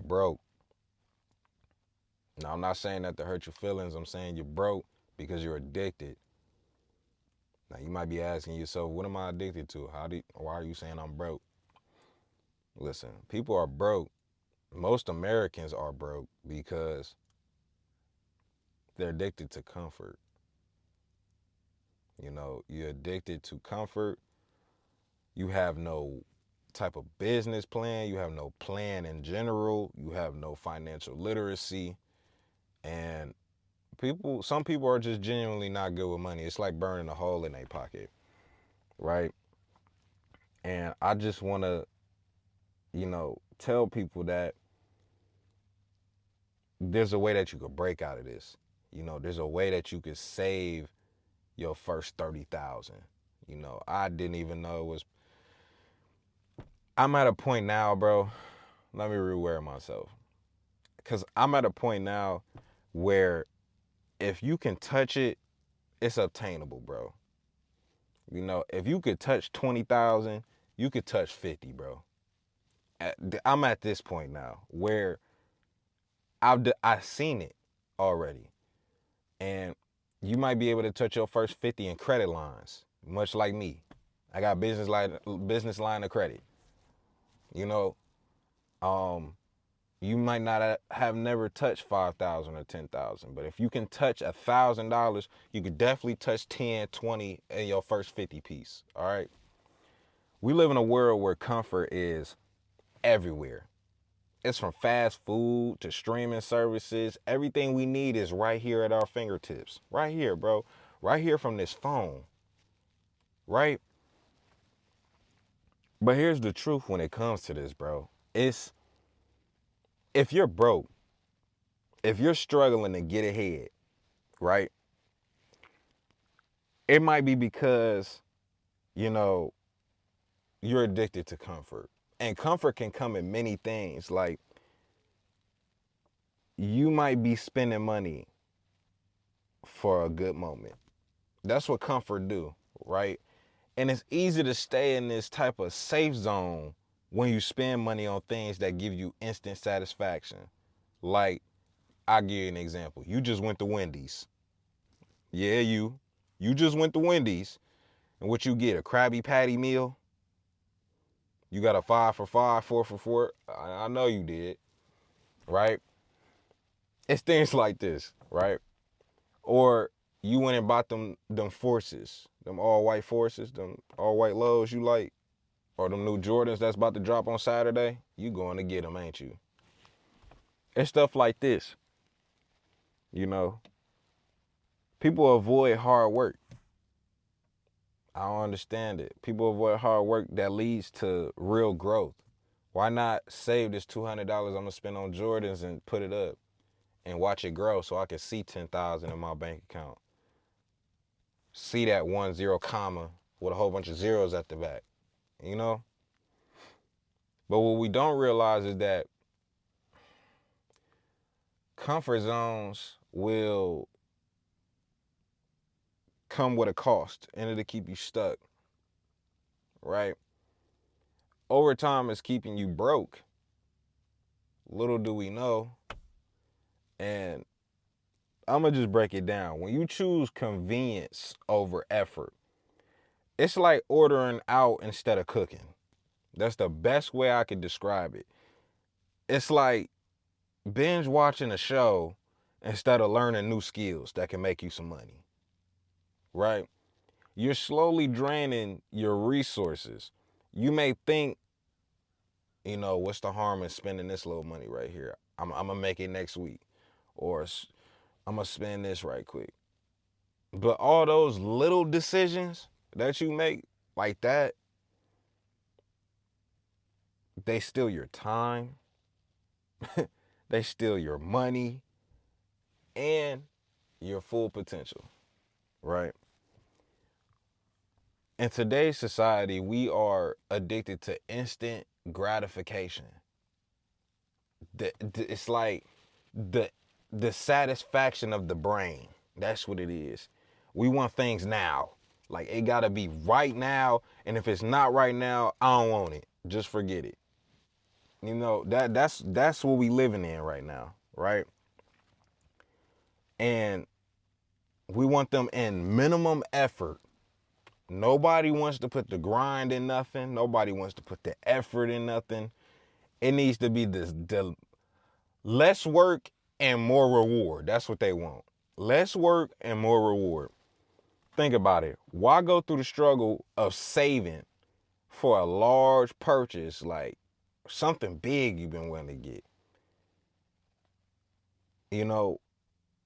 broke. Now, I'm not saying that to hurt your feelings. I'm saying you're broke because you're addicted. Now, you might be asking yourself, what am I addicted to? Why are you saying I'm broke? Listen, people are broke. Most Americans are broke because they're addicted to comfort. You're addicted to comfort. You have no type of business plan. You have no plan in general. You have no financial literacy. And some people are just genuinely not good with money. It's like burning a hole in their pocket, right? And I just want to, tell people that there's a way that you could break out of this. There's a way that you could save your first 30,000. I didn't even know it was. I'm at a point now, bro. Let me reword myself. Because I'm at a point now where if you can touch it, it's obtainable, bro. If you could touch 20,000, you could touch 50, bro. I'm at this point now where I've seen it already. And you might be able to touch your first 50 in credit lines, much like me. I got business line of credit. You know, um, you might not have never touched 5,000 or 10,000, but if you can touch $1,000, you could definitely touch 10, 20 in your first 50 piece. All right. We live in a world where comfort is everywhere. It's from fast food to streaming services. Everything we need is right here at our fingertips. Right here, bro. Right here from this phone. Right? But here's the truth when it comes to this, bro. It's if you're broke, if you're struggling to get ahead, right? It might be because, you know, you're addicted to comfort. And comfort can come in many things. Like you might be spending money for a good moment. That's what comfort do, right? And it's easy to stay in this type of safe zone when you spend money on things that give you instant satisfaction. Like, I'll give you an example. You just went to Wendy's. Yeah, you just went to Wendy's. And what you get, a Krabby Patty meal? You got a 5 for 5, 4 for 4? I know you did, right? It's things like this, right? Or you went and bought them forces, them all white forces, them all white lows you like, or them new Jordans that's about to drop on Saturday. You going to get them, ain't you? It's stuff like this, you know. People avoid hard work. I don't understand it. People avoid hard work that leads to real growth. Why not save this $200 I'm gonna spend on Jordans and put it up and watch it grow so I can see 10,000 in my bank account? See that 10 comma with a whole bunch of zeros at the back, you know? But what we don't realize is that comfort zones will come with a cost and it'll keep you stuck, right? Over time, it's keeping you broke. Little do we know. And I'm going to just break it down. When you choose convenience over effort, it's like ordering out instead of cooking. That's the best way I could describe it. It's like binge watching a show instead of learning new skills that can make you some money, right? You're slowly draining your resources. You may think, what's the harm in spending this little money right here? I'm going to make it next week. Or I'm going to spend this right quick. But all those little decisions that you make like that, they steal your time, they steal your money, and your full potential, right? In today's society, we are addicted to instant gratification. It's like the the satisfaction of the brain. That's what it is. We want things now. Like it gotta be right now, and if it's not right now, I don't want it. Just forget it. You know, that's what we living in right now, right? And we want them in minimum effort. Nobody wants to put the grind in nothing. Nobody wants to put the effort in nothing. It needs to be the less work and more reward. That's what they want. Less work and more reward. Think about it. Why go through the struggle of saving for a large purchase, like something big you've been willing to get? You know,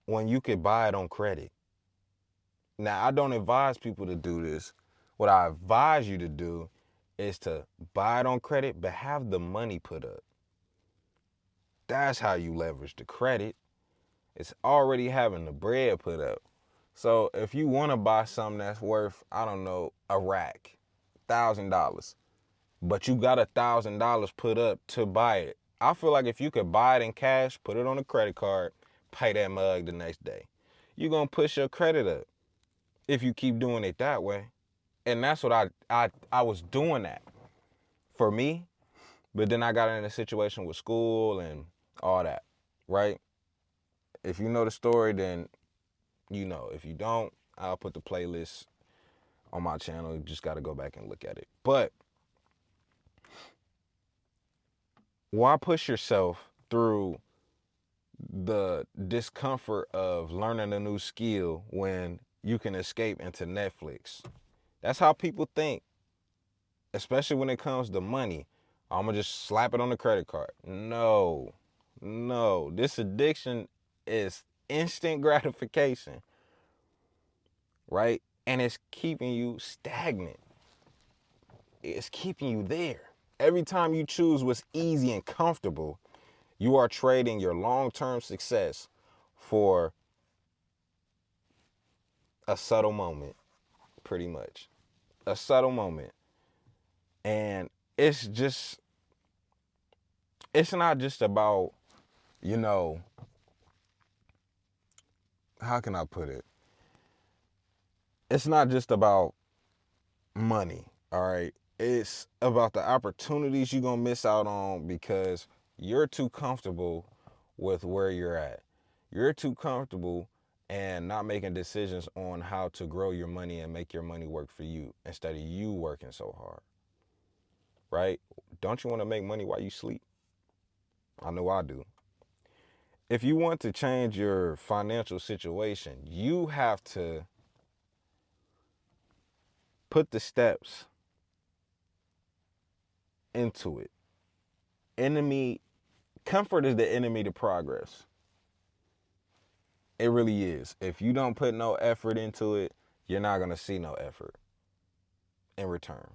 when you could buy it on credit. Now, I don't advise people to do this. What I advise you to do is to buy it on credit, but have the money put up. That's how you leverage the credit. It's already having the bread put up. So if you want to buy something that's worth, I don't know, a rack, $1,000, but you got $1,000 put up to buy it, I feel like if you could buy it in cash, put it on a credit card, pay that mug the next day, you're going to push your credit up if you keep doing it that way. And that's what I was doing that for me, but then I got in a situation with school and all that, right? If you know the story, then you know. If you don't, I'll put the playlist on my channel. You just got to go back and look at it. But why push yourself through the discomfort of learning a new skill when you can escape into Netflix? That's how people think, especially when it comes to money. I'm going to just slap it on the credit card. No, no. This addiction is instant gratification, right? And it's keeping you stagnant. It's keeping you there. Every time you choose what's easy and comfortable, you are trading your long-term success for a subtle moment, pretty much. A subtle moment. And it's just, it's not just about, you know, how can I put it? It's not just about money, all right? It's about the opportunities you're going to miss out on because you're too comfortable with where you're at. You're too comfortable and not making decisions on how to grow your money and make your money work for you instead of you working so hard, right? Don't you want to make money while you sleep? I know I do. If you want to change your financial situation, you have to put the steps into it. Enemy Comfort is the enemy to progress. It really is. If you don't put no effort into it, you're not going to see no effort in return,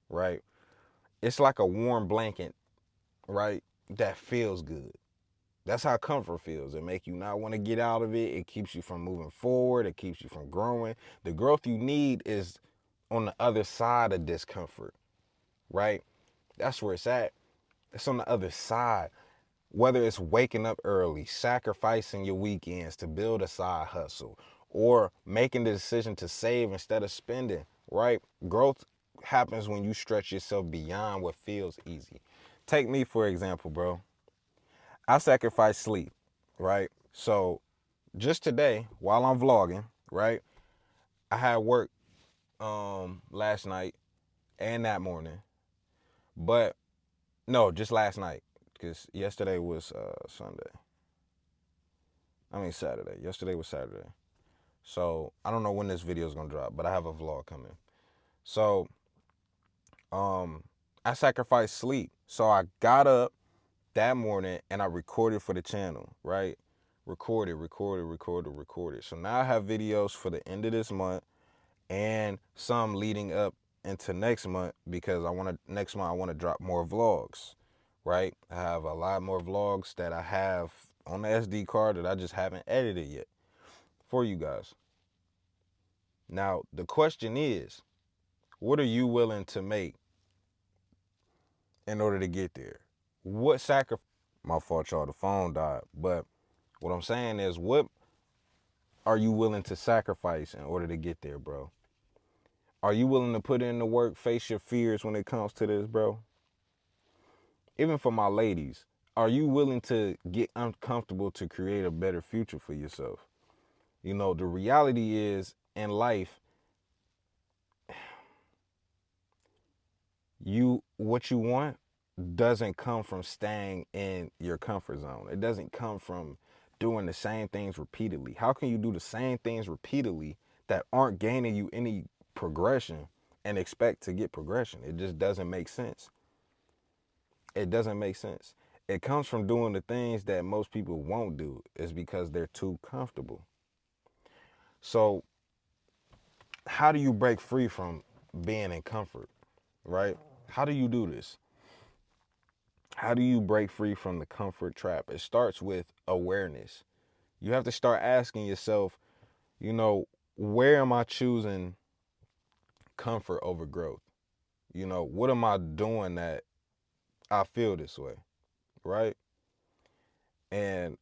right? It's like a warm blanket, right? That feels good. That's how comfort feels. It makes you not want to get out of it. It keeps you from moving forward. It keeps you from growing. The growth you need is on the other side of discomfort, right? That's where it's at. It's on the other side. Whether it's waking up early, sacrificing your weekends to build a side hustle, or making the decision to save instead of spending, right? Growth happens when you stretch yourself beyond what feels easy. Take me, for example, bro. I sacrifice sleep, right? So just today, while I'm vlogging, right? I had work last night and that morning. But no, just last night. Because yesterday was Sunday. I mean Saturday. Yesterday was Saturday. So I don't know when this video is gonna drop, but I have a vlog coming. So I sacrificed sleep. So I got up that morning and I recorded for the channel, right? Recorded. So now I have videos for the end of this month and some leading up into next month because next month I want to drop more vlogs, right? I have a lot more vlogs that I have on the SD card that I just haven't edited yet for you guys. Now, the question is, what are you willing to make in order to get there? What sacrifice? My fault, y'all, the phone died. But what I'm saying is, what are you willing to sacrifice in order to get there, bro? Are you willing to put in the work, face your fears when it comes to this, bro? Even for my ladies, are you willing to get uncomfortable to create a better future for yourself? You know, the reality is in life, what you want doesn't come from staying in your comfort zone. It doesn't come from doing the same things repeatedly. How can you do the same things repeatedly that aren't gaining you any progression and expect to get progression? It just doesn't make sense. It doesn't make sense. It comes from doing the things that most people won't do. Is because they're too comfortable. So how do you break free from being in comfort, right? How do you do this? How do you break free from the comfort trap? It starts with awareness. You have to start asking yourself, you know, where am I choosing comfort over growth? You know, what am I doing that I feel this way, right? And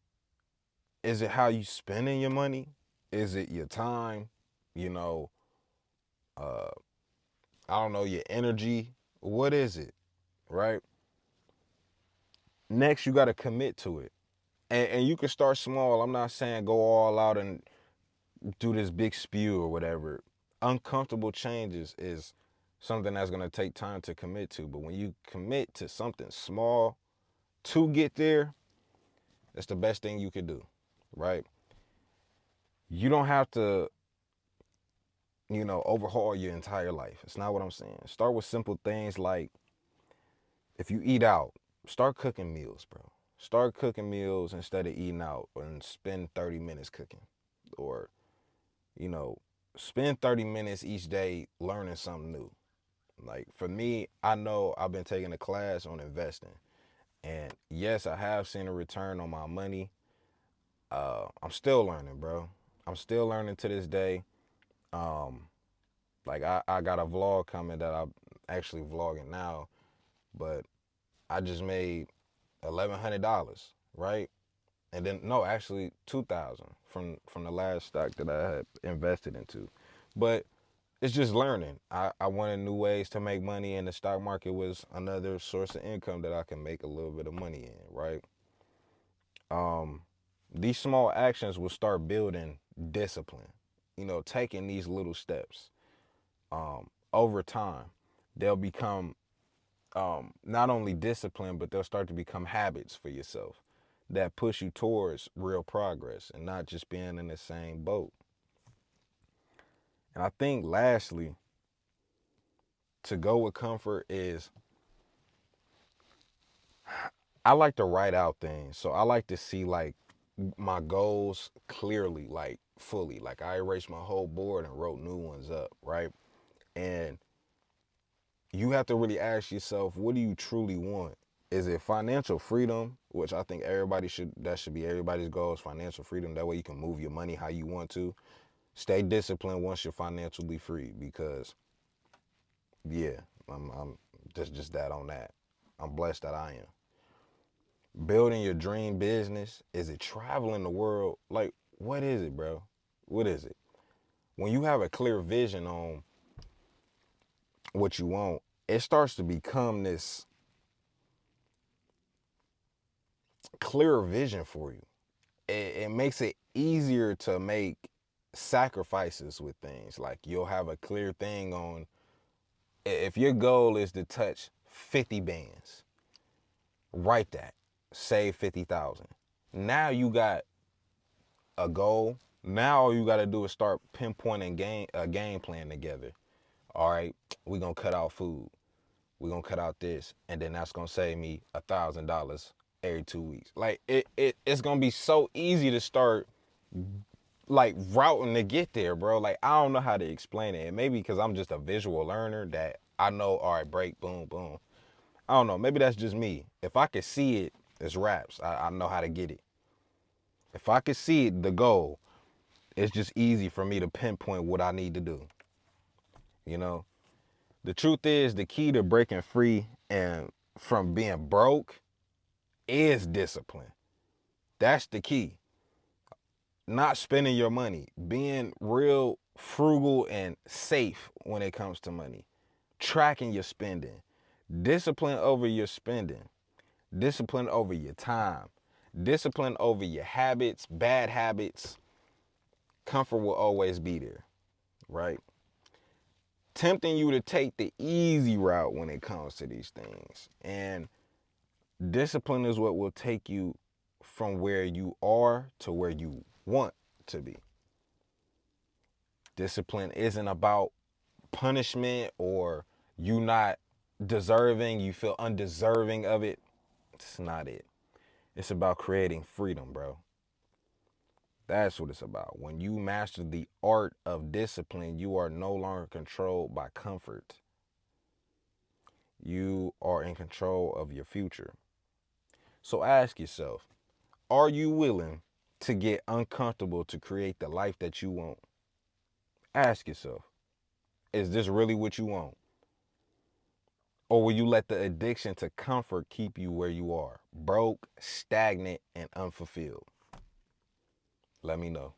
is it how you spending your money? Is it your time? You know, uh, I don't know, your energy? What is it, right? Next, you got to commit to it. And you can start small. I'm not saying go all out and do this big spew or whatever. Uncomfortable changes is something that's going to take time to commit to. But when you commit to something small to get there, that's the best thing you could do, right? You don't have to, overhaul your entire life. It's not what I'm saying. Start with simple things like if you eat out, start cooking meals, bro. Start cooking meals instead of eating out and spend 30 minutes cooking. Or, you know, spend 30 minutes each day learning something new. Like for me, I know I've been taking a class on investing. And yes, I have seen a return on my money. I'm still learning, bro. I'm still learning to this day. Um, I got a vlog coming that I'm actually vlogging now, but I just made $1,100, right? And then no, actually 2,000 from the last stock that I had invested into. But it's just learning. I wanted new ways to make money, and the stock market was another source of income that I can make a little bit of money in, right? Um, these small actions will start building discipline. You know, taking these little steps over time, they'll become not only discipline, but they'll start to become habits for yourself that push you towards real progress and not just being in the same boat. And I think lastly, to go with comfort is I like to write out things. So I like to see like my goals clearly, like fully. Like I erased my whole board and wrote new ones up, right? And you have to really ask yourself, what do you truly want? Is it financial freedom, which I think that should be everybody's goal, is financial freedom. That way you can move your money how you want to. Stay disciplined once you're financially free because, yeah, I'm just that on that. I'm blessed that I am. Building your dream business, is it traveling the world? Like, what is it, bro? What is it? When you have a clear vision on what you want, it starts to become this clearer vision for you. It makes it easier to make sacrifices with things. Like you'll have a clear thing on if your goal is to touch 50 bands, write that. Save 50,000. Now you got a goal. Now all you got to do is start pinpointing a game plan together. All right, we're going to cut out food. We're going to cut out this. And then that's going to save me $1,000 every 2 weeks. Like it's going to be so easy to start like routing to get there, bro. Like I don't know how to explain it. And maybe because I'm just a visual learner that I know, all right, break, boom, boom. I don't know. Maybe that's just me. If I could see it, it's raps. I know how to get it. If I could see it, the goal, it's just easy for me to pinpoint what I need to do. You know, the truth is the key to breaking free and from being broke is discipline. That's the key. Not spending your money, being real frugal and safe when it comes to money, tracking your spending, discipline over your spending. discipline over your time, discipline over your habits, bad habits. Comfort will always be there, right? Tempting you to take the easy route when it comes to these things. And discipline is what will take you from where you are to where you want to be. Discipline isn't about punishment or you not deserving, you feel undeserving of it. It's not it. It's about creating freedom, bro. That's what it's about. When you master the art of discipline, you are no longer controlled by comfort. You are in control of your future. So ask yourself, are you willing to get uncomfortable to create the life that you want? Ask yourself, is this really what you want? Or will you let the addiction to comfort keep you where you are, broke, stagnant, and unfulfilled? Let me know.